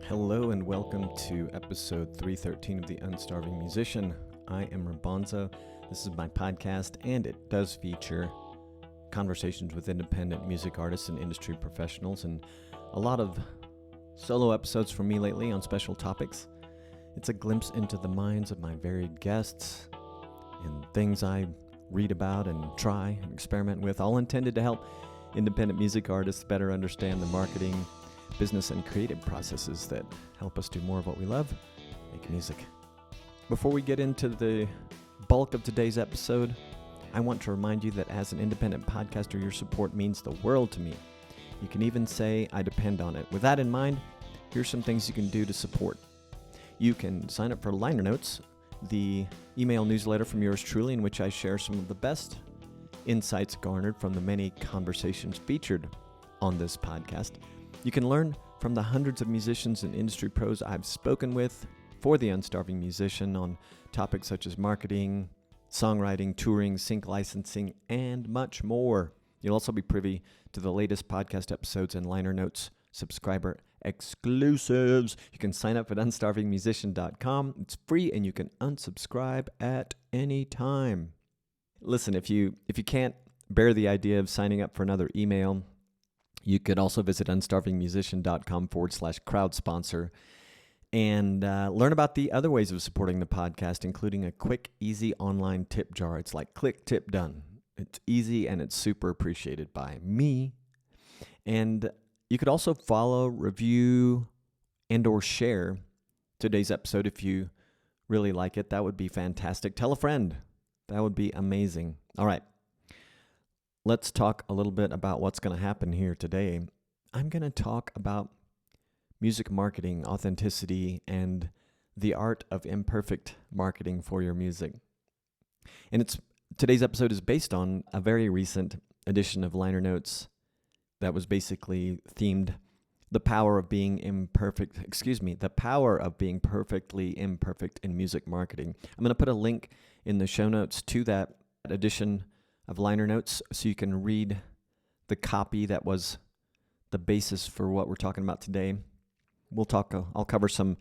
Hello and welcome to episode 313 of the Unstarving Musician. I am Robonzo. This is my podcast, and it does feature conversations with independent music artists and industry professionals, and a lot of solo episodes from me lately on special topics. It's a glimpse into the minds of my varied guests and things I read about and try and experiment with, all intended to help independent music artists better understand the marketing, business, and creative processes that help us do more of what we love, make music. Before we get into the bulk of today's episode, I want to remind you that as an independent podcaster, your support means the world to me. You can even say I depend on it. With that in mind, here's some things you can do to support. You can sign up for Liner Notes, the email newsletter from yours truly, in which I share some of the best insights garnered from the many conversations featured on this podcast. You can learn from the hundreds of musicians and industry pros I've spoken with for the Unstarving Musician on topics such as marketing, songwriting, touring, sync licensing, and much more. You'll also be privy to the latest podcast episodes and Liner Notes subscriber exclusives. You can sign up at unstarvingmusician.com. It's free and you can unsubscribe at any time. Listen, if you can't bear the idea of signing up for another email, you could also visit unstarvingmusician.com/crowd sponsor and learn about the other ways of supporting the podcast, including a quick, easy online tip jar. It's like click, tip, done. It's easy and it's super appreciated by me. And you could also follow, review, and or share today's episode if you really like it. That would be fantastic. Tell a friend. That would be amazing. All right. Let's talk a little bit about what's going to happen here today. I'm going to talk about music marketing, authenticity, and the art of imperfect marketing for your music. And today's episode is based on a very recent edition of Liner Notes that was basically themed the power of being perfectly imperfect in music marketing. I'm going to put a link in the show notes to that edition of Liner Notes so you can read the copy that was the basis for what we're talking about today. I'll cover some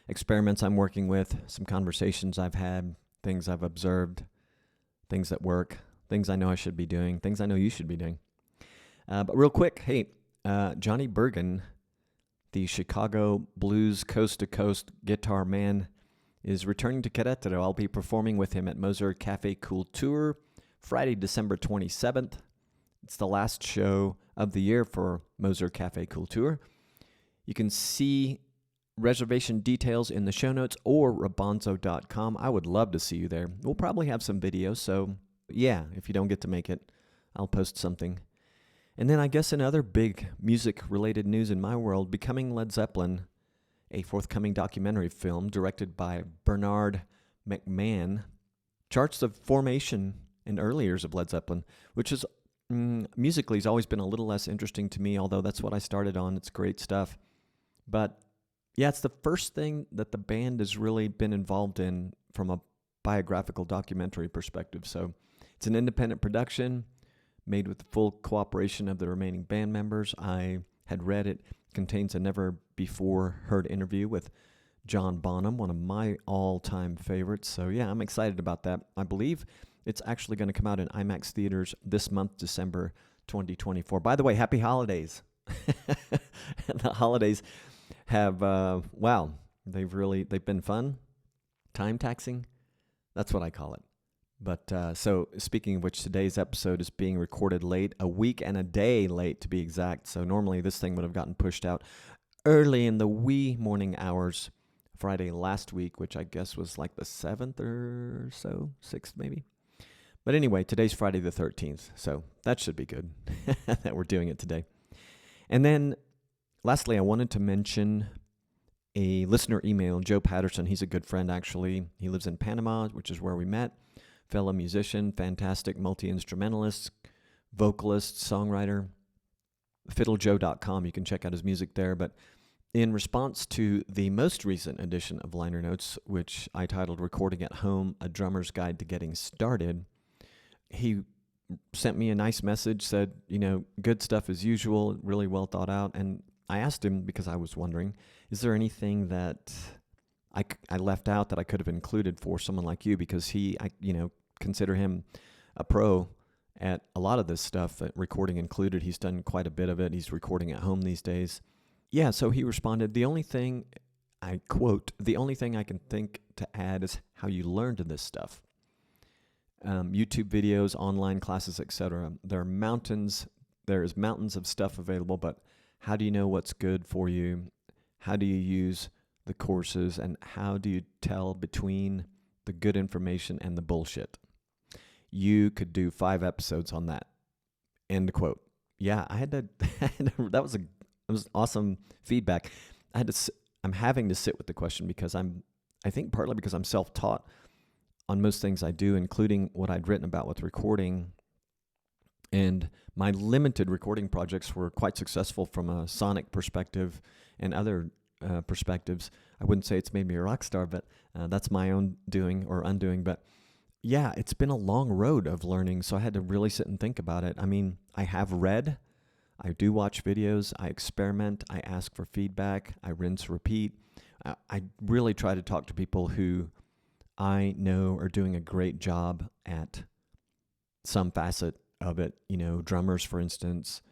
experiments I'm working with, some conversations I've had, things I've observed, things that work, things I know I should be doing, things I know you should be doing. But real quick, Johnny Bergen, the Chicago blues coast-to-coast guitar man, is returning to Querétaro. I'll be performing with him at Moser Café Culture Friday, December 27th. It's the last show of the year for Moser Café Culture. You can see reservation details in the show notes or robonzo.com. I would love to see you there. We'll probably have some videos, so yeah, if you don't get to make it, I'll post something. And then I guess in other big music-related news in my world, Becoming Led Zeppelin, a forthcoming documentary film directed by Bernard McMahon, charts the formation and early years of Led Zeppelin, which is musically has always been a little less interesting to me, although that's what I started on. It's great stuff. But yeah, it's the first thing that the band has really been involved in from a biographical documentary perspective. So it's an independent production made with the full cooperation of the remaining band members. I had read it contains a never-before-heard interview with John Bonham, one of my all-time favorites. So yeah, I'm excited about that. I believe it's actually going to come out in IMAX theaters this month, December 2024. By the way, happy holidays. The holidays have, they've been fun, time taxing. That's what I call it. But so speaking of which, today's episode is being recorded late, a week and a day late to be exact. So normally this thing would have gotten pushed out early in the wee morning hours Friday last week, which I guess was like the 7th or so, 6th maybe. But anyway, today's Friday the 13th, so that should be good that we're doing it today. And then lastly, I wanted to mention a listener email, Joe Patterson. He's a good friend, actually. He lives in Panama, which is where we met. Fellow musician, fantastic multi-instrumentalist, vocalist, songwriter. fiddlejoe.com. You can check out his music there. But in response to the most recent edition of Liner Notes, which I titled Recording at Home, A Drummer's Guide to Getting Started, he sent me a nice message, said, good stuff as usual, really well thought out. And I asked him because I was wondering, is there anything that I left out that I could have included for someone like you? Because consider him a pro at a lot of this stuff, recording included. He's done quite a bit of it. He's recording at home these days. Yeah, so he responded, the only thing, I quote, the only thing I can think to add is how you learned this stuff. YouTube videos, online classes, etc. There's mountains of stuff available, but how do you know what's good for you? How do you use the courses? And how do you tell between the good information and the bullshit? You could do 5 episodes on that. End quote. Yeah, that was awesome feedback. I'm having to sit with the question because I think partly because I'm self-taught on most things I do, including what I'd written about with recording. And my limited recording projects were quite successful from a sonic perspective and other perspectives. I wouldn't say it's made me a rock star, but that's my own doing or undoing. But yeah, it's been a long road of learning, so I had to really sit and think about it. I mean, I have read, I do watch videos, I experiment, I ask for feedback, I rinse, repeat. I really try to talk to people who I know are doing a great job at some facet of it. Drummers, for instance.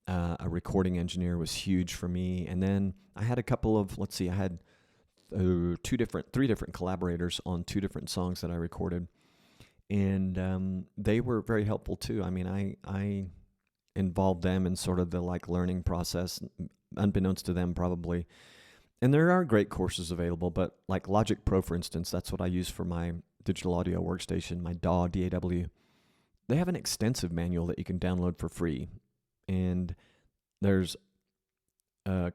A recording engineer was huge for me. And then I had a couple of, I had 3 different collaborators on 2 different songs that I recorded. And they were very helpful too. I mean, I involved them in sort of the learning process, unbeknownst to them probably. And there are great courses available, but like Logic Pro, for instance, that's what I use for my digital audio workstation, my DAW, DAW. They have an extensive manual that you can download for free. And there's a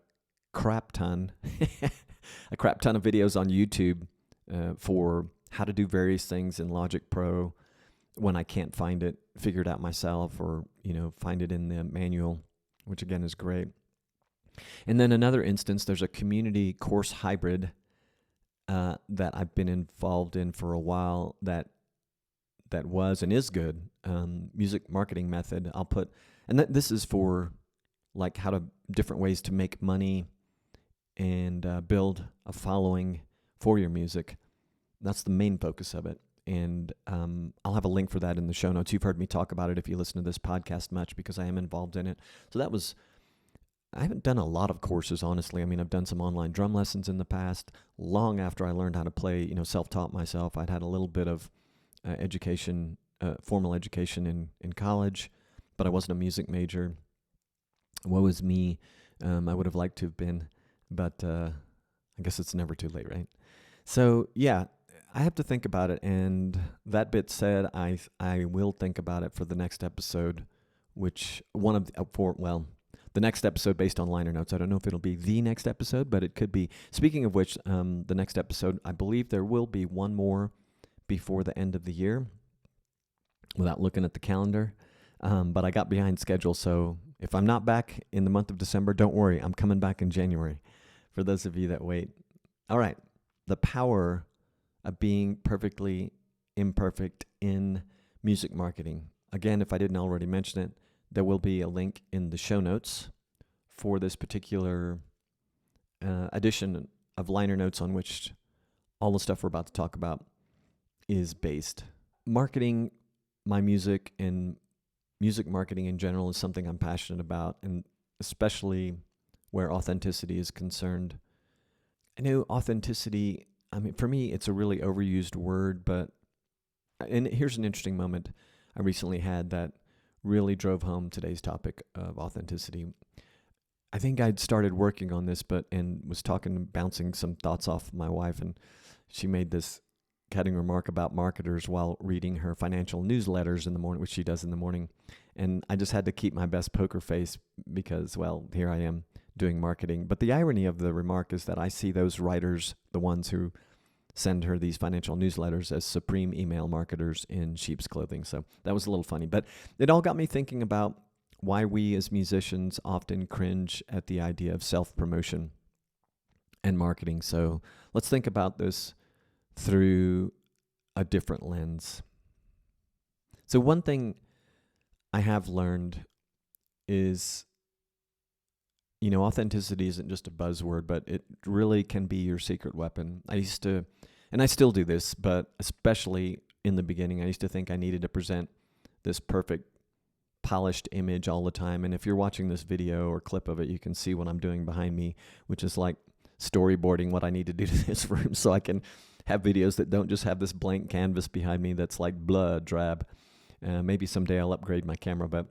crap ton of videos on YouTube for how to do various things in Logic Pro when I can't find it, figure it out myself, or find it in the manual, which again is great. And then another instance, there's a community course hybrid that I've been involved in for a while that was and is good. Music marketing method. I'll put, and this is for different ways to make money and build a following for your music. That's the main focus of it. And I'll have a link for that in the show notes. You've heard me talk about it if you listen to this podcast much, because I am involved in it. So I haven't done a lot of courses, honestly. I mean, I've done some online drum lessons in the past, long after I learned how to play, self-taught myself. I'd had a little bit of education, formal education in college, but I wasn't a music major. Woe is me. I would have liked to have been, but I guess it's never too late, right? So, yeah, I have to think about it. And that bit said, I will think about it for the next episode, which the next episode based on liner notes. I don't know if it'll be the next episode, but it could be. Speaking of which, the next episode, I believe there will be one more before the end of the year, without looking at the calendar. But I got behind schedule, so if I'm not back in the month of December, don't worry. I'm coming back in January, for those of you that wait. All right. The power of being perfectly imperfect in music marketing. Again, if I didn't already mention it, there will be a link in the show notes for this particular edition of liner notes on which all the stuff we're about to talk about is based. Marketing my music and music marketing in general is something I'm passionate about, and especially where authenticity is concerned. I know authenticity, for me, it's a really overused word, and here's an interesting moment I recently had that really drove home today's topic of authenticity. I think I'd started working on this, and was bouncing some thoughts off my wife, and she made this cutting remark about marketers while reading her financial newsletters in the morning, which she does in the morning. And I just had to keep my best poker face because, here I am doing marketing. But the irony of the remark is that I see those writers, the ones who send her these financial newsletters, as supreme email marketers in sheep's clothing. So that was a little funny. But it all got me thinking about why we as musicians often cringe at the idea of self-promotion and marketing. So let's think about this through a different lens. So one thing I have learned is authenticity isn't just a buzzword, but it really can be your secret weapon. I used to, and I still do this, but especially in the beginning, I used to think I needed to present this perfect, polished image all the time. And if you're watching this video or clip of it, you can see what I'm doing behind me, which is like storyboarding what I need to do to this room so I can have videos that don't just have this blank canvas behind me that's like blood drab. Maybe someday I'll upgrade my camera, but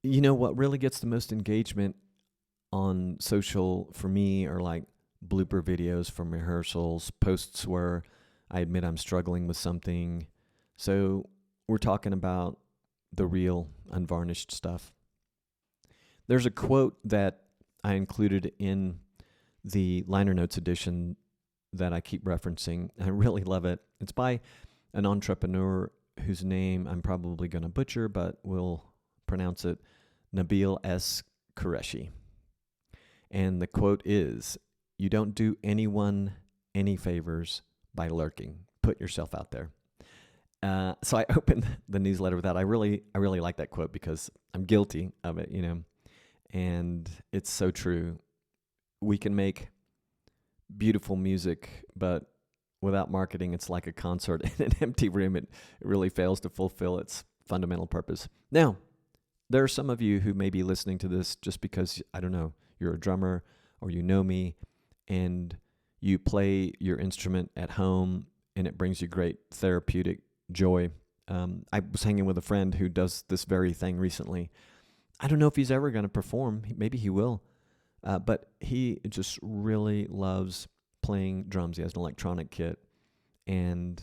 what really gets the most engagement on social for me are like blooper videos from rehearsals, posts where I admit I'm struggling with something. So we're talking about the real, unvarnished stuff. There's a quote that I included in the liner notes edition that I keep referencing. I really love it. It's by an entrepreneur whose name I'm probably going to butcher, but we'll pronounce it Nabil S. Qureshi. And the quote is, "You don't do anyone any favors by lurking. Put yourself out there." So I opened the newsletter with that. I really like that quote because I'm guilty of it, and it's so true. We can make beautiful music, but without marketing, it's like a concert in an empty room. It really fails to fulfill its fundamental purpose. Now, there are some of you who may be listening to this just because, I don't know, you're a drummer or you know me and you play your instrument at home and it brings you great therapeutic joy. I was hanging with a friend who does this very thing recently. I don't know if he's ever going to perform. Maybe he will. But he just really loves playing drums. He has an electronic kit. And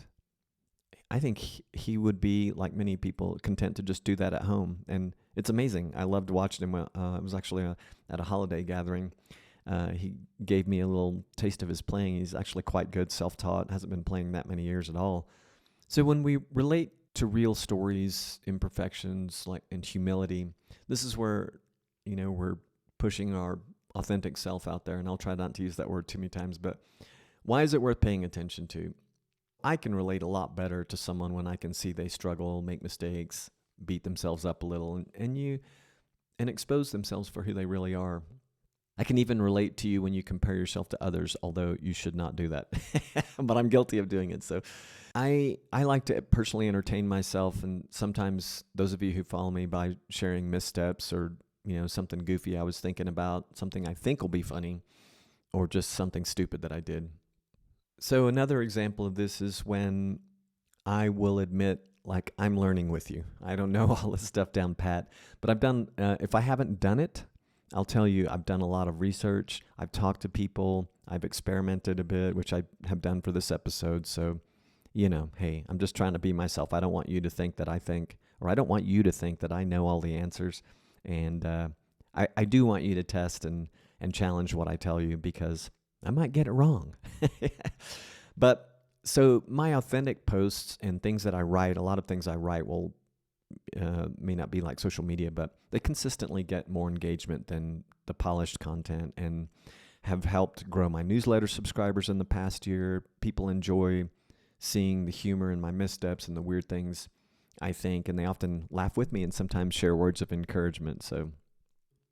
I think he would be, like many people, content to just do that at home. And it's amazing. I loved watching him. It was actually at a holiday gathering. He gave me a little taste of his playing. He's actually quite good, self-taught, hasn't been playing that many years at all. So when we relate to real stories, imperfections, and humility, this is where, we're pushing our authentic self out there. And I'll try not to use that word too many times, but why is it worth paying attention to? I can relate a lot better to someone when I can see they struggle, make mistakes, beat themselves up a little, and expose themselves for who they really are. I can even relate to you when you compare yourself to others, although you should not do that. But I'm guilty of doing it. So I like to personally entertain myself, and sometimes those of you who follow me by sharing missteps or something goofy I was thinking about, something I think will be funny, or just something stupid that I did. So another example of this is when I will admit, I'm learning with you. I don't know all this stuff down pat, but I've done, if I haven't done it, I'll tell you, I've done a lot of research. I've talked to people. I've experimented a bit, which I have done for this episode. So, hey, I'm just trying to be myself. I don't want you to think that I think, or I don't want you to think that I know all the answers. And I do want you to test and challenge what I tell you, because I might get it wrong. But so my authentic posts and things that I write, a lot of things I write may not be like social media, but they consistently get more engagement than the polished content, and have helped grow my newsletter subscribers in the past year. People enjoy seeing the humor in my missteps and the weird things I think, and they often laugh with me and sometimes share words of encouragement. So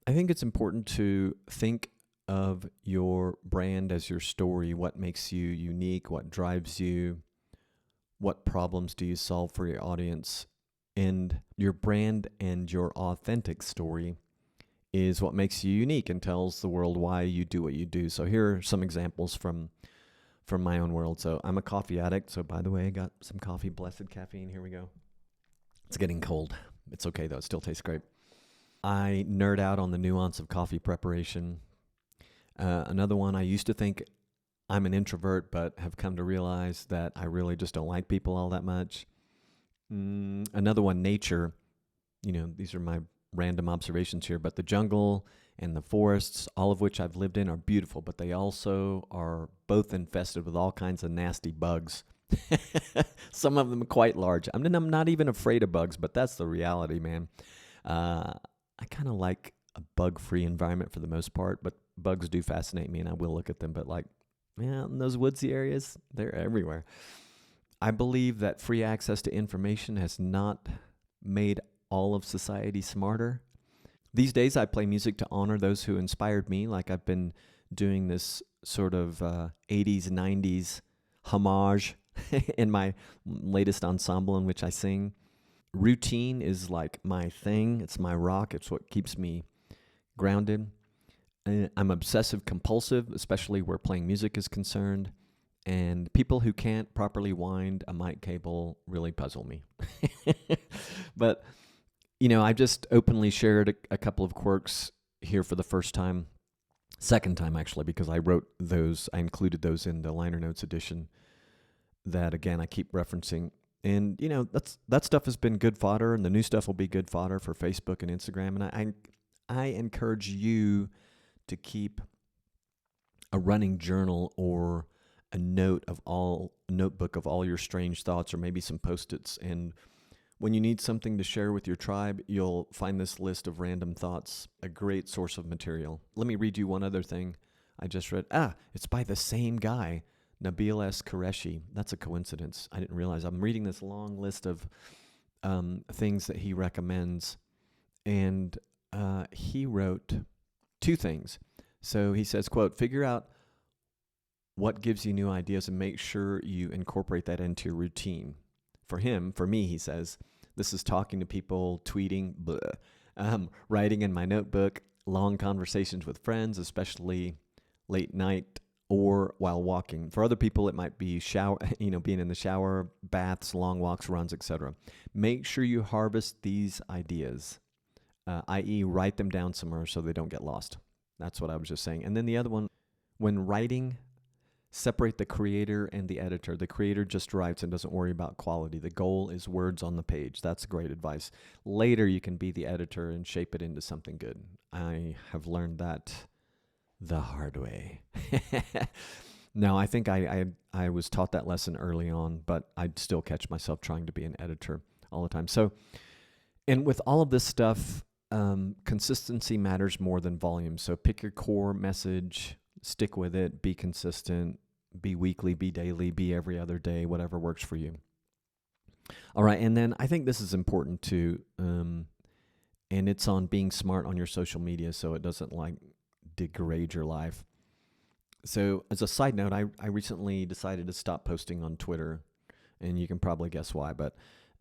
I think it's important to think of your brand as your story. What makes you unique? What drives you? What problems do you solve for your audience? And your brand and your authentic story is what makes you unique and tells the world why you do what you do. So here are some examples from my own world. So I'm a coffee addict. So by the way, I got some coffee, blessed caffeine. Here we go. It's getting cold. It's okay though. It still tastes great. I nerd out on the nuance of coffee preparation. Another one, I used to think I'm an introvert, but have come to realize that I really just don't like people all that much. Another one, nature. These are my random observations here, but the jungle and the forests, all of which I've lived in, are beautiful, but they also are both infested with all kinds of nasty bugs. Some of them are quite large. I'm not even afraid of bugs, but that's the reality, man. I kind of like a bug-free environment for the most part, but bugs do fascinate me, and I will look at them. But in those woodsy areas, they're everywhere. I believe that free access to information has not made all of society smarter. These days, I play music to honor those who inspired me, like I've been doing this sort of 80s, 90s homage in my latest ensemble in which I sing. Routine is like my thing. It's my rock. It's what keeps me grounded. I'm obsessive compulsive, especially where playing music is concerned. And people who can't properly wind a mic cable really puzzle me. But, I just openly shared a couple of quirks here for the first time. Second time, actually, because I included those in the liner notes edition that, again, I keep referencing. And, that stuff has been good fodder, and the new stuff will be good fodder for Facebook and Instagram. And I encourage you to keep a running journal or a notebook of all your strange thoughts, or maybe some Post-its. And when you need something to share with your tribe, you'll find this list of random thoughts a great source of material. Let me read you one other thing I just read. It's by the same guy, Nabil S. Qureshi. That's a coincidence. I didn't realize. I'm reading this long list of things that he recommends. And he wrote 2 things. So he says, quote, figure out what gives you new ideas and make sure you incorporate that into your routine. For me, he says, this is talking to people, tweeting, writing in my notebook, long conversations with friends, especially late night or while walking. For other people, it might be being in the shower, baths, long walks, runs, etc. Make sure you harvest these ideas, i.e. write them down somewhere so they don't get lost. That's what I was just saying. And then the other one, when writing, separate the creator and the editor. The creator just writes and doesn't worry about quality. The goal is words on the page. That's great advice. Later, you can be the editor and shape it into something good. I have learned that the hard way. No, I think I was taught that lesson early on, but I'd still catch myself trying to be an editor all the time. So, and with all of this stuff, consistency matters more than volume. So pick your core message, stick with it, be consistent, be weekly, be daily, be every other day, whatever works for you. All right, and then I think this is important too, and it's on being smart on your social media so it doesn't degrade your life. So as a side note, I recently decided to stop posting on Twitter, and you can probably guess why, but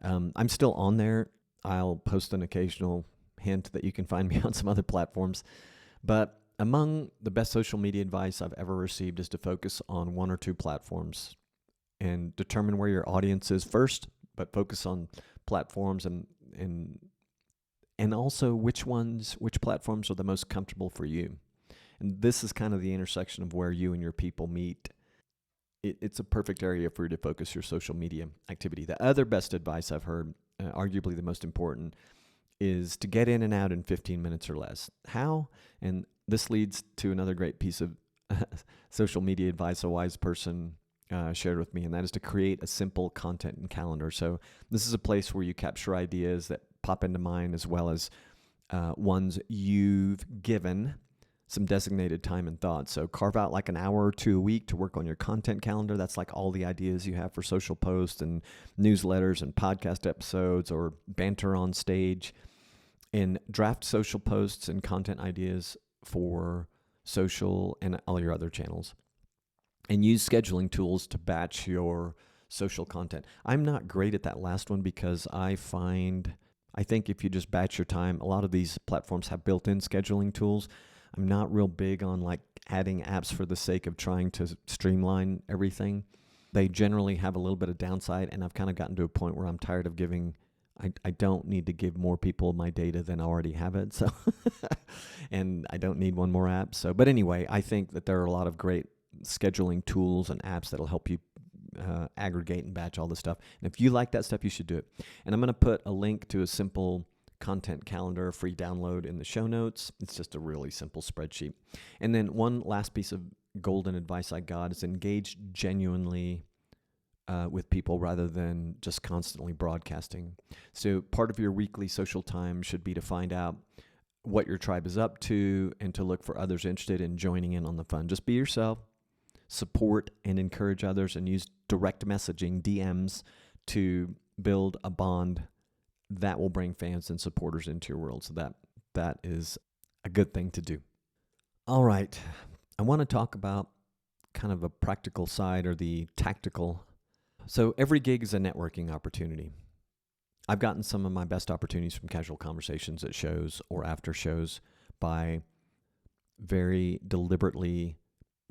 I'm still on there. I'll post an occasional hint that you can find me on some other platforms. But among the best social media advice I've ever received is to focus on 1 or 2 platforms and determine where your audience is first, but focus on platforms and also which platforms are the most comfortable for you. And this is kind of the intersection of where you and your people meet. It's a perfect area for you to focus your social media activity. The other best advice I've heard, arguably the most important, is to get in and out in 15 minutes or less. How? And this leads to another great piece of social media advice a wise person shared with me, and that is to create a simple content and calendar. So this is a place where you capture ideas that pop into mind, as well as ones you've given some designated time and thought. So carve out an hour or 2 a week to work on your content calendar. That's all the ideas you have for social posts and newsletters and podcast episodes or banter on stage. And draft social posts and content ideas for social and all your other channels. And use scheduling tools to batch your social content. I'm not great at that last one because I think if you just batch your time, a lot of these platforms have built-in scheduling tools. I'm not real big on adding apps for the sake of trying to streamline everything. They generally have a little bit of downside, and I've kind of gotten to a point where I'm tired of I don't need to give more people my data than I already have it. So, and I don't need one more app. So, but anyway, I think that there are a lot of great scheduling tools and apps that'll help you aggregate and batch all this stuff. And if you like that stuff, you should do it. And I'm going to put a link to a simple content calendar, free download, in the show notes. It's just a really simple spreadsheet. And then one last piece of golden advice I got is engage genuinely with people rather than just constantly broadcasting. So part of your weekly social time should be to find out what your tribe is up to and to look for others interested in joining in on the fun. Just be yourself, support and encourage others, and use direct messaging, DMs, to build a bond that will bring fans and supporters into your world. So that is a good thing to do. All right. I want to talk about kind of a practical side or the tactical. So every gig is a networking opportunity. I've gotten some of my best opportunities from casual conversations at shows or after shows by very deliberately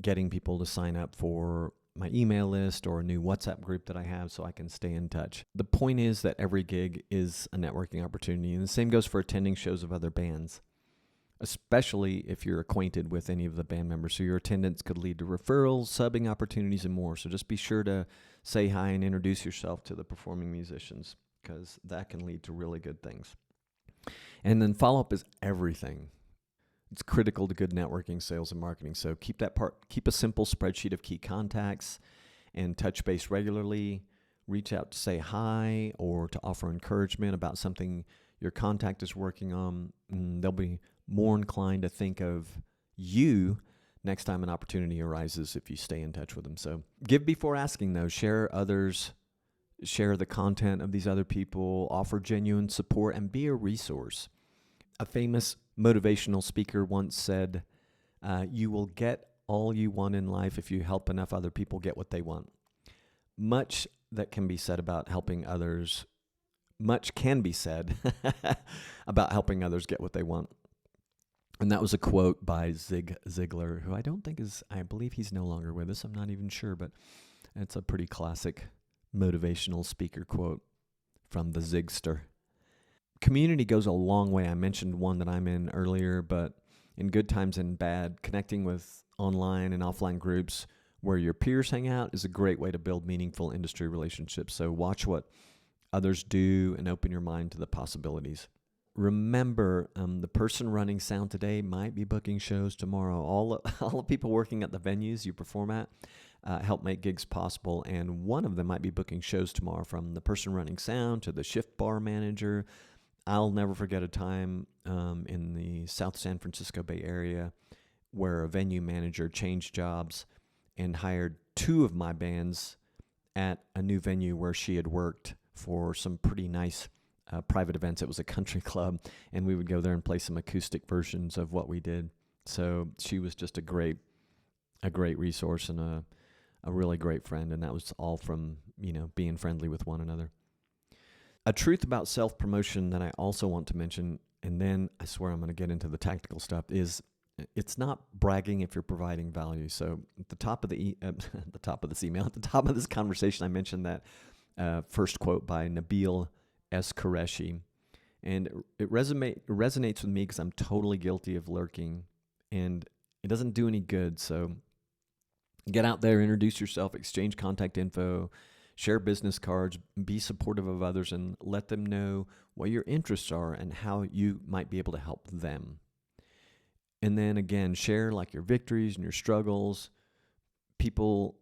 getting people to sign up for my email list or a new WhatsApp group that I have so I can stay in touch. The point is that every gig is a networking opportunity, and the same goes for attending shows of other bands, especially if you're acquainted with any of the band members. So your attendance could lead to referrals, subbing opportunities, and more. So just be sure to say hi and introduce yourself to the performing musicians, because that can lead to really good things. And then follow-up is everything. It's critical to good networking, sales, and marketing. So keep a simple spreadsheet of key contacts and touch base regularly. Reach out to say hi or to offer encouragement about something your contact is working on. They'll be more inclined to think of you next time an opportunity arises if you stay in touch with them. So give before asking, though. Share the content of these other people, offer genuine support, and be a resource. A famous motivational speaker once said, you will get all you want in life if you help enough other people get what they want. Much that can be said about helping others, much can be said about helping others get what they want. And that was a quote by Zig Ziglar, who I believe he's no longer with us. I'm not even sure, but it's a pretty classic motivational speaker quote from the Zigster. Community goes a long way. I mentioned one that I'm in earlier, but in good times and bad, connecting with online and offline groups where your peers hang out is a great way to build meaningful industry relationships. So watch what others do and open your mind to the possibilities. Remember, the person running sound today might be booking shows tomorrow. All the people working at the venues you perform at help make gigs possible, and one of them might be booking shows tomorrow, from the person running sound to the shift bar manager. I'll never forget a time in the South San Francisco Bay Area where a venue manager changed jobs and hired two of my bands at a new venue where she had worked for some pretty nice private events. It was a country club, and we would go there and play some acoustic versions of what we did. So she was just a great resource and a really great friend, and that was all from being friendly with one another. A truth about self-promotion that I also want to mention, and then I swear I'm going to get into the tactical stuff, is it's not bragging if you're providing value. So at the top of at the top of this conversation, I mentioned that first quote by Nabil S. Qureshi, and it resonates with me because I'm totally guilty of lurking, and it doesn't do any good. So get out there, introduce yourself, exchange contact info, share business cards, be supportive of others, and let them know what your interests are and how you might be able to help them. And then again, share like your victories and your struggles. People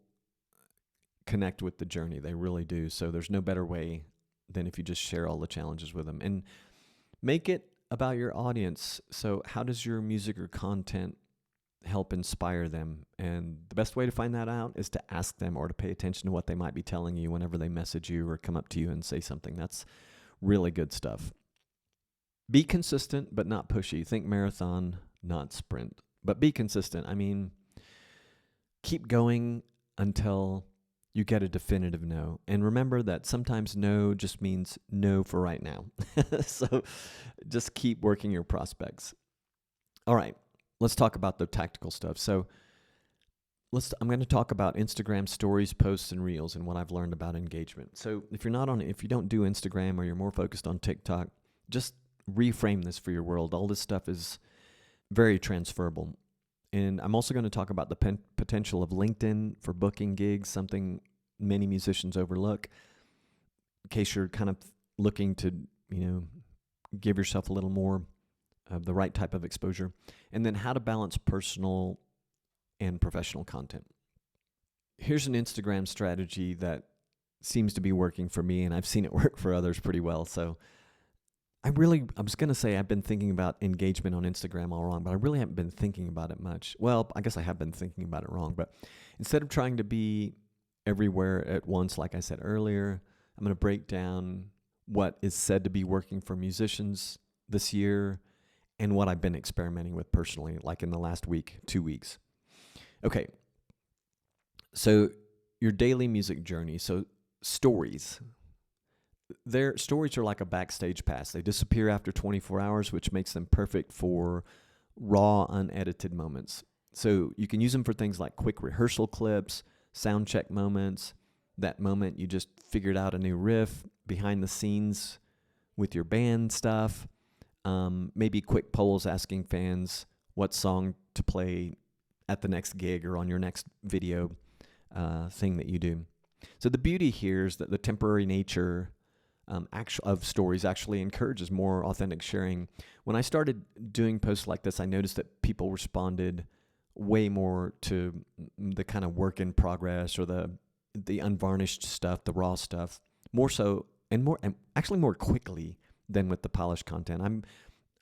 connect with the journey. They really do. So there's no better way than if you just share all the challenges with them. And make it about your audience. So how does your music or content help inspire them? And the best way to find that out is to ask them or to pay attention to what they might be telling you whenever they message you or come up to you and say something. That's really good stuff. Be consistent, but not pushy. Think marathon, not sprint. But be consistent. I mean, keep going until you get a definitive no. And remember that sometimes no just means no for right now. So just keep working your prospects. All right. Let's talk about the tactical stuff. So I'm going to talk about Instagram stories, posts, and reels, and what I've learned about engagement. So if you don't do Instagram, or you're more focused on TikTok, just reframe this for your world. All this stuff is very transferable. And I'm also going to talk about the potential of LinkedIn for booking gigs, something many musicians overlook, in case you're kind of looking to, give yourself a little more of the right type of exposure. And then how to balance personal and professional content. Here's an Instagram strategy that seems to be working for me, and I've seen it work for others pretty well. So I was going to say I've been thinking about engagement on Instagram all wrong, but I really haven't been thinking about it much. Well, I guess I have been thinking about it wrong, but instead of trying to be everywhere at once, like I said earlier, I'm going to break down what is said to be working for musicians this year and what I've been experimenting with personally, like in the last week, 2 weeks. Okay, so your daily music journey. So stories. Their stories are like a backstage pass. They disappear after 24 hours, which makes them perfect for raw, unedited moments. So you can use them for things like quick rehearsal clips, sound check moments, that moment you just figured out a new riff, behind the scenes with your band stuff, maybe quick polls asking fans what song to play at the next gig or on your next video thing that you do. So the beauty here is that the temporary nature of stories actually encourages more authentic sharing. When I started doing posts like this, I noticed that people responded way more to the kind of work in progress or the unvarnished stuff, the raw stuff, more so and actually more quickly than with the polished content.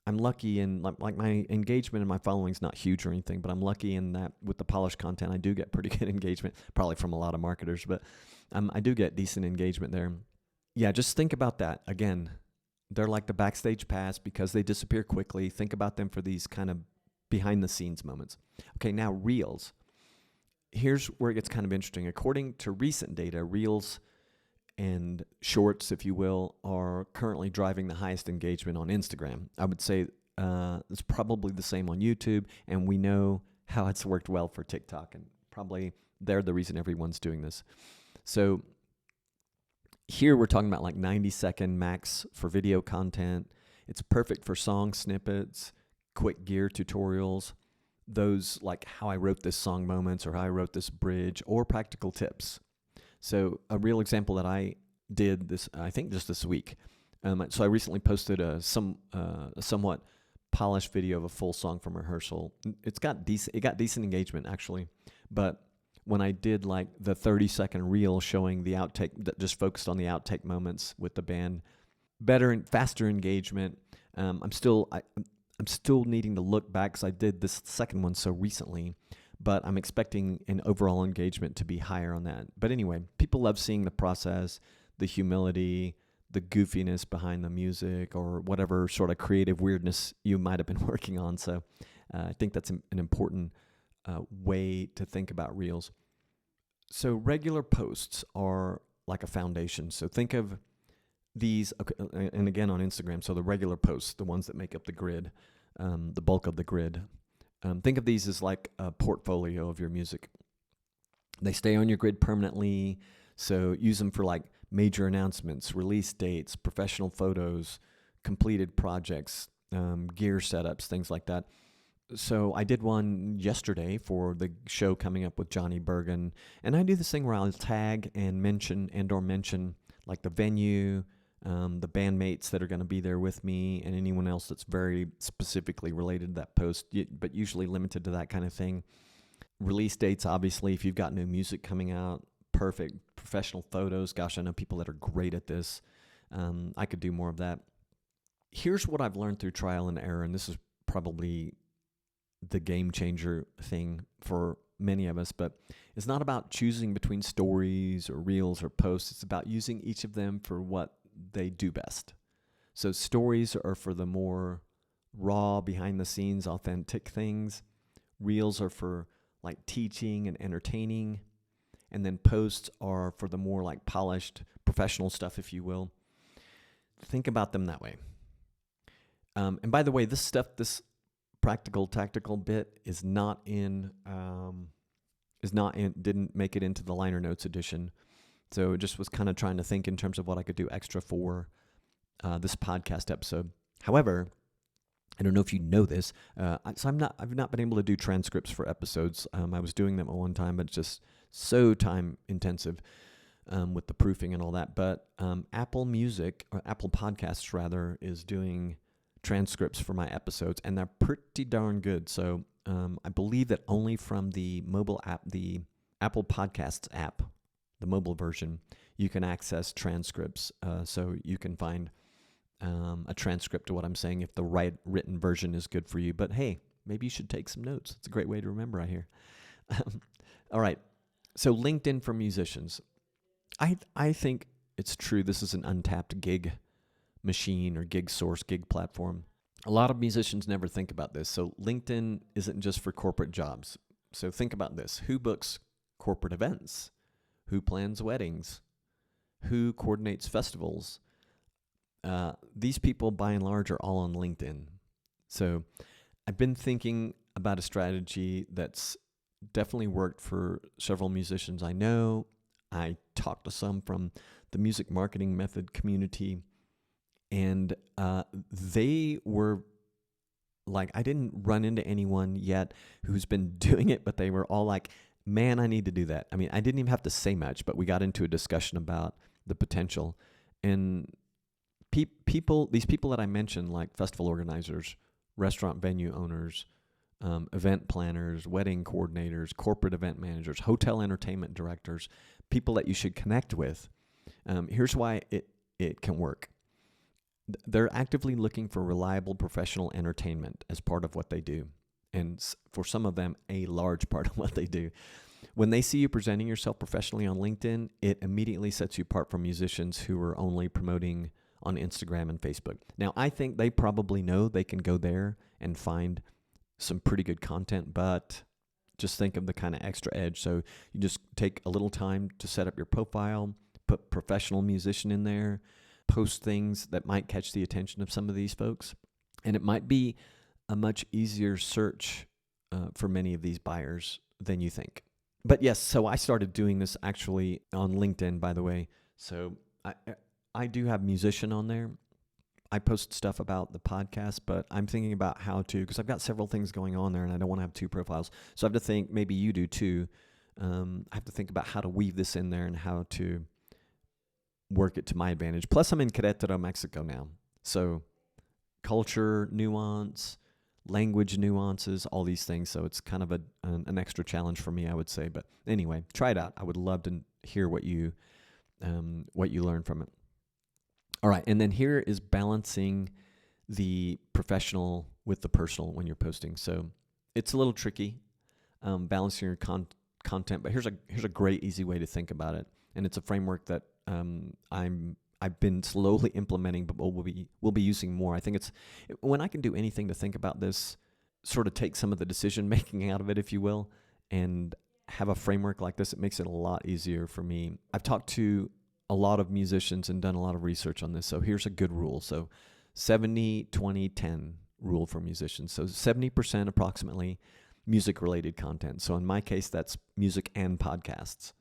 I'm lucky in like my engagement and my following is not huge or anything, but I'm lucky in that with the polished content I do get pretty good engagement, probably from a lot of marketers, but I do get decent engagement there. Yeah, just think about that. Again, they're like the backstage pass because they disappear quickly. Think about them for these kind of behind the scenes moments. Okay, now reels. Here's where it gets kind of interesting. According to recent data, reels and shorts, if you will, are currently driving the highest engagement on Instagram. I would say it's probably the same on YouTube, and we know how it's worked well for TikTok, and probably they're the reason everyone's doing this. So here we're talking about like 90-second max for video content. It's perfect for song snippets, quick gear tutorials, those like how I wrote this song moments or how I wrote this bridge, or practical tips. So a real example that I did this, I think just this week. So I recently posted a somewhat polished video of a full song from rehearsal. It got decent engagement actually, but when I did like the 30-second reel showing the outtake, that just focused on the outtake moments with the band, better and faster engagement. I'm still needing to look back because I did this second one so recently, but I'm expecting an overall engagement to be higher on that. But anyway, people love seeing the process, the humility, the goofiness behind the music, or whatever sort of creative weirdness you might have been working on. So I think that's an important way to think about reels. So regular posts are like a foundation. So think of these, okay, and again on Instagram, so the regular posts, the ones that make up the grid, the bulk of the grid. Think of these as like a portfolio of your music. They stay on your grid permanently, so use them for like major announcements, release dates, professional photos, completed projects, gear setups, things like that. So I did one yesterday for the show coming up with Johnny Bergen, and I do this thing where I'll tag and mention like the venue, the bandmates that are going to be there with me, and anyone else that's very specifically related to that post, but usually limited to that kind of thing. Release dates, obviously, if you've got new music coming out, perfect. Professional photos, gosh, I know people that are great at this. I could do more of that. Here's what I've learned through trial and error, and this is probably the game changer thing for many of us, but it's not about choosing between stories or reels or posts. It's about using each of them for what they do best. So stories are for the more raw, behind the scenes, authentic things. Reels are for like teaching and entertaining. And then posts are for the more like polished, professional stuff, if you will. Think about them that way. And by the way, this practical, tactical bit didn't make it into the liner notes edition. So it just was kind of trying to think in terms of what I could do extra for this podcast episode. However, I don't know if you know this, so I've not been able to do transcripts for episodes. I was doing them at one time, but it's just so time intensive with the proofing and all that. But Apple Podcasts rather, is doing transcripts for my episodes, and they're pretty darn good. So I believe that only from the mobile app, the Apple Podcasts app, the mobile version, you can access transcripts. So you can find a transcript of what I'm saying if the right written version is good for you. But hey, maybe you should take some notes. It's a great way to remember, I hear. All right. So LinkedIn for musicians. I think it's true this is an untapped gig machine or gig source, gig platform. A lot of musicians never think about this. So LinkedIn isn't just for corporate jobs. So think about this. Who books corporate events? Who plans weddings? Who coordinates festivals? These people, by and large, are all on LinkedIn. So I've been thinking about a strategy that's definitely worked for several musicians I know. I talked to some from the music marketing method community, and they were like, I didn't run into anyone yet who's been doing it, but they were all like, man, I need to do that. I mean, I didn't even have to say much, but we got into a discussion about the potential. And these people that I mentioned, like festival organizers, restaurant venue owners, event planners, wedding coordinators, corporate event managers, hotel entertainment directors, people that you should connect with. Here's why it can work. They're actively looking for reliable professional entertainment as part of what they do. And for some of them, a large part of what they do. When they see you presenting yourself professionally on LinkedIn, it immediately sets you apart from musicians who are only promoting on Instagram and Facebook. Now, I think they probably know they can go there and find some pretty good content, but just think of the kind of extra edge. So you just take a little time to set up your profile, put professional musician in there, post things that might catch the attention of some of these folks. And it might be a much easier search for many of these buyers than you think. But yes, so I started doing this actually on LinkedIn, by the way. So I do have musician on there. I post stuff about the podcast, but I'm thinking about how to, because I've got several things going on there and I don't want to have two profiles. So I have to think, maybe you do too. I have to think about how to weave this in there and how to work it to my advantage. Plus, I'm in Querétaro, Mexico now. So culture, nuance, language nuances, all these things. So it's kind of an extra challenge for me, I would say. But anyway, try it out. I would love to hear what you learn from it. All right, and then here is balancing the professional with the personal when you're posting. So it's a little tricky, balancing your content, but here's a great, easy way to think about it. And it's a framework that I've been slowly implementing, but we'll be using more. I think when I can do anything to think about this, sort of take some of the decision making out of it, if you will, and have a framework like this, it makes it a lot easier for me. I've talked to a lot of musicians and done a lot of research on this. So here's a good rule. So 70-20-10 rule for musicians. So 70% approximately music-related content. So in my case, that's music and podcasts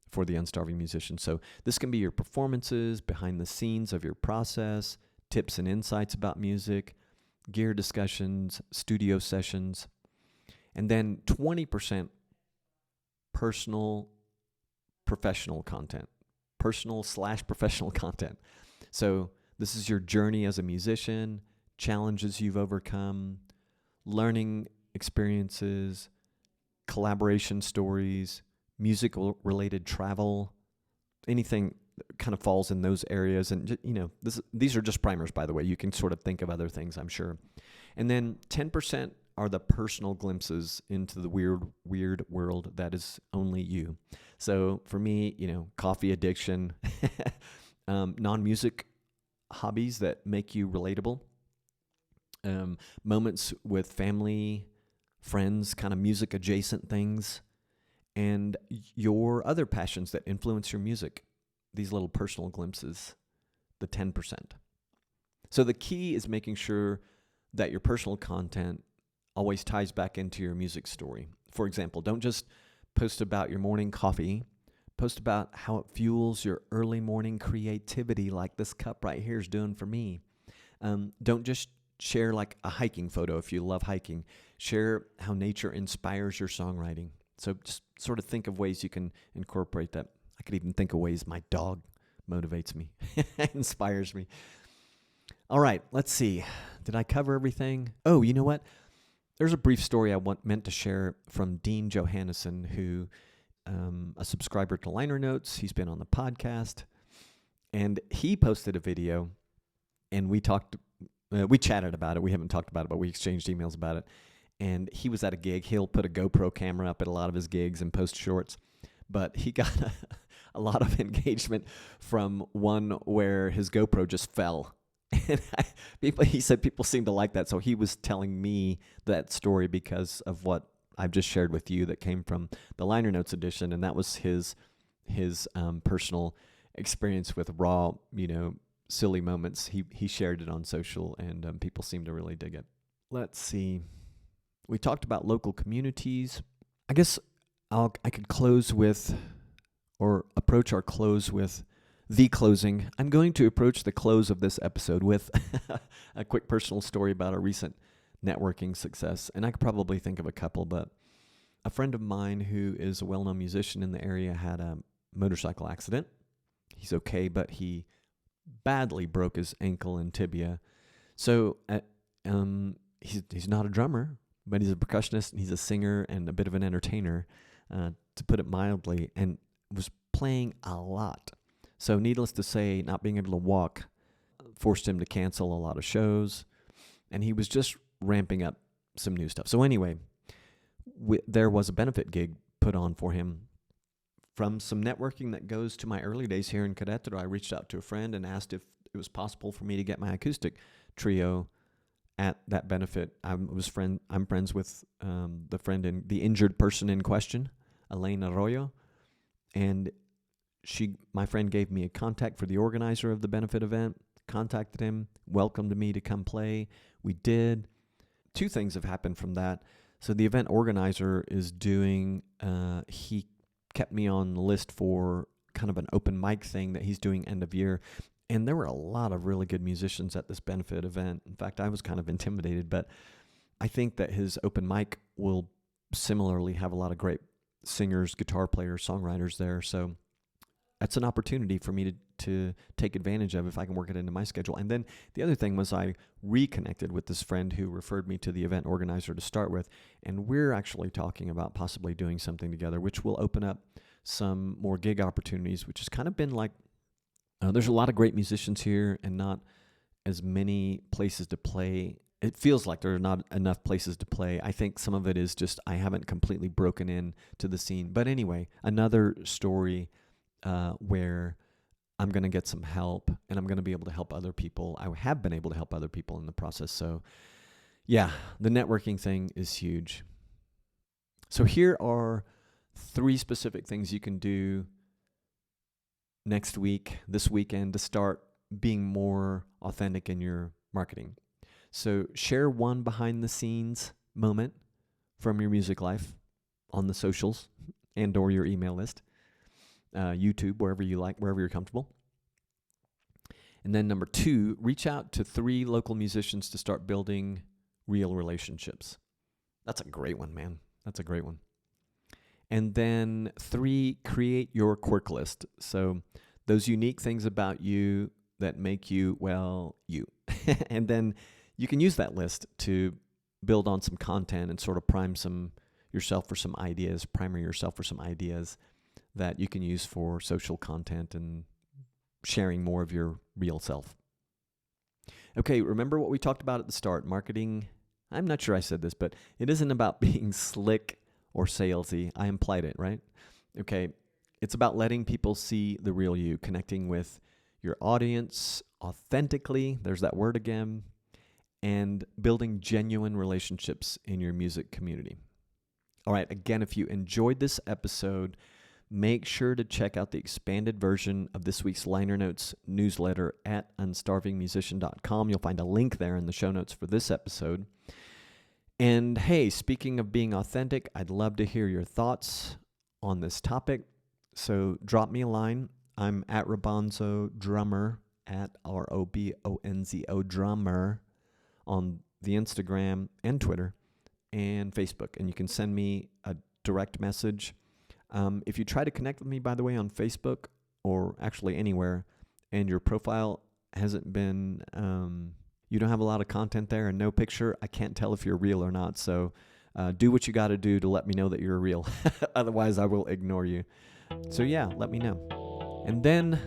for the Unstarving Musician. So this can be your performances, behind the scenes of your process, tips and insights about music, gear discussions, studio sessions, and then 20% personal, professional content. Personal/professional content. So this is your journey as a musician, challenges you've overcome, learning experiences, collaboration stories, music-related travel, anything that kind of falls in those areas. And, these are just primers, by the way. You can sort of think of other things, I'm sure. And then 10% are the personal glimpses into the weird world that is only you. So for me, coffee addiction, non-music hobbies that make you relatable, moments with family, friends, kind of music adjacent things, and your other passions that influence your music, these little personal glimpses, the 10%. So the key is making sure that your personal content always ties back into your music story. For example, don't just post about your morning coffee. Post about how it fuels your early morning creativity, like this cup right here is doing for me. Don't just share like a hiking photo if you love hiking. Share how nature inspires your songwriting. So just sort of think of ways you can incorporate that. I could even think of ways my dog motivates me, inspires me. All right, let's see. Did I cover everything? Oh, you know what? There's a brief story I meant to share from Dean Johannesson, who a subscriber to Liner Notes. He's been on the podcast, and he posted a video, and we chatted about it. We haven't talked about it, but we exchanged emails about it. And he was at a gig. He'll put a GoPro camera up at a lot of his gigs and post shorts, but he got a lot of engagement from one where his GoPro just fell And he said people seem to like that. So he was telling me that story because of what I've just shared with you that came from the liner notes edition. And that was his personal experience with raw, silly moments. He shared it on social, and people seem to really dig it. Let's see. We talked about local communities. I guess I could close with, or approach our close with, the closing. I'm going to approach the close of this episode with a quick personal story about a recent networking success. And I could probably think of a couple, but a friend of mine who is a well-known musician in the area had a motorcycle accident. He's okay, but he badly broke his ankle and tibia. So he's not a drummer, but he's a percussionist, and he's a singer and a bit of an entertainer, to put it mildly, and was playing a lot. So needless to say, not being able to walk forced him to cancel a lot of shows, and he was just ramping up some new stuff. So anyway, there was a benefit gig put on for him. From some networking that goes to my early days here in Querétaro, I reached out to a friend and asked if it was possible for me to get my acoustic trio at that benefit. I'm friends with the injured person in question, Elaine Arroyo, and my friend gave me a contact for the organizer of the benefit event, contacted him, welcomed me to come play. We did. Two things have happened from that. So the event organizer is he kept me on the list for kind of an open mic thing that he's doing end of year. And there were a lot of really good musicians at this benefit event. In fact, I was kind of intimidated, but I think that his open mic will similarly have a lot of great singers, guitar players, songwriters there. So that's an opportunity for me to take advantage of if I can work it into my schedule. And then the other thing was I reconnected with this friend who referred me to the event organizer to start with, and we're actually talking about possibly doing something together, which will open up some more gig opportunities, which has kind of been like, there's a lot of great musicians here and not as many places to play. It feels like there are not enough places to play. I think some of it is just I haven't completely broken in to the scene. But anyway, another story where I'm going to get some help, and I'm going to be able to help other people. I have been able to help other people in the process. So yeah, the networking thing is huge. So here are 3 specific things you can do this weekend, to start being more authentic in your marketing. So share one behind the scenes moment from your music life on the socials and or your email list. YouTube, wherever you're comfortable. And then number 2, reach out to 3 local musicians to start building real relationships. That's a great one, man. That's a great one. And then 3, create your quirk list. So those unique things about you that make you, well, you. And then you can use that list to build on some content and sort of primer yourself for some ideas that you can use for social content and sharing more of your real self. Okay, remember what we talked about at the start. Marketing, I'm not sure I said this, but it isn't about being slick or salesy. I implied it, right? Okay, it's about letting people see the real you, connecting with your audience authentically, there's that word again, and building genuine relationships in your music community. All right, again, if you enjoyed this episode, make sure to check out the expanded version of this week's Liner Notes newsletter at unstarvingmusician.com. You'll find a link there in the show notes for this episode. And hey, speaking of being authentic, I'd love to hear your thoughts on this topic. So drop me a line. I'm at Robonzo Drummer, at ROBONZO Drummer on the Instagram and Twitter and Facebook. And you can send me a direct message. If you try to connect with me, by the way, on Facebook or actually anywhere, and your profile hasn't been, you don't have a lot of content there and no picture, I can't tell if you're real or not. So do what you got to do to let me know that you're real. Otherwise, I will ignore you. So yeah, let me know. And then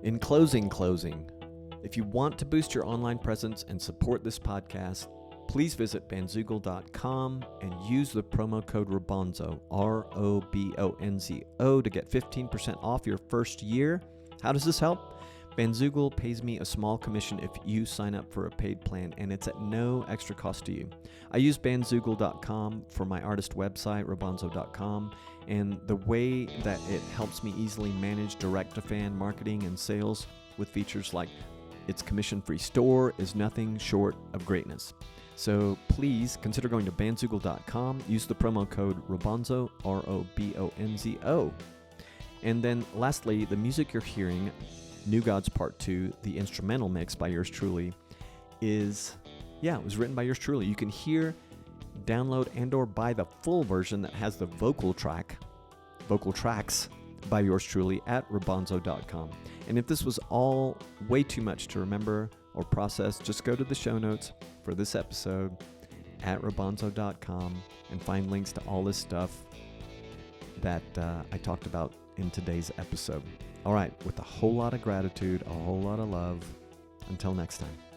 in closing, if you want to boost your online presence and support this podcast, please visit bandzoogle.com and use the promo code Robonzo, ROBONZO, to get 15% off your first year. How does this help? Bandzoogle pays me a small commission if you sign up for a paid plan, and it's at no extra cost to you. I use bandzoogle.com for my artist website, robonzo.com, and the way that it helps me easily manage direct-to-fan marketing and sales with features like its commission-free store is nothing short of greatness. So please consider going to bandzoogle.com, use the promo code Robonzo, ROBONZO. And then lastly, the music you're hearing, New Gods Part 2, the instrumental mix by yours truly, it was written by yours truly. You can hear, download, and or buy the full version that has the vocal tracks by yours truly at robonzo.com. And if this was all way too much to remember or process, just go to the show notes for this episode at robonzo.com and find links to all this stuff that I talked about in today's episode. All right, with a whole lot of gratitude, a whole lot of love. Until next time.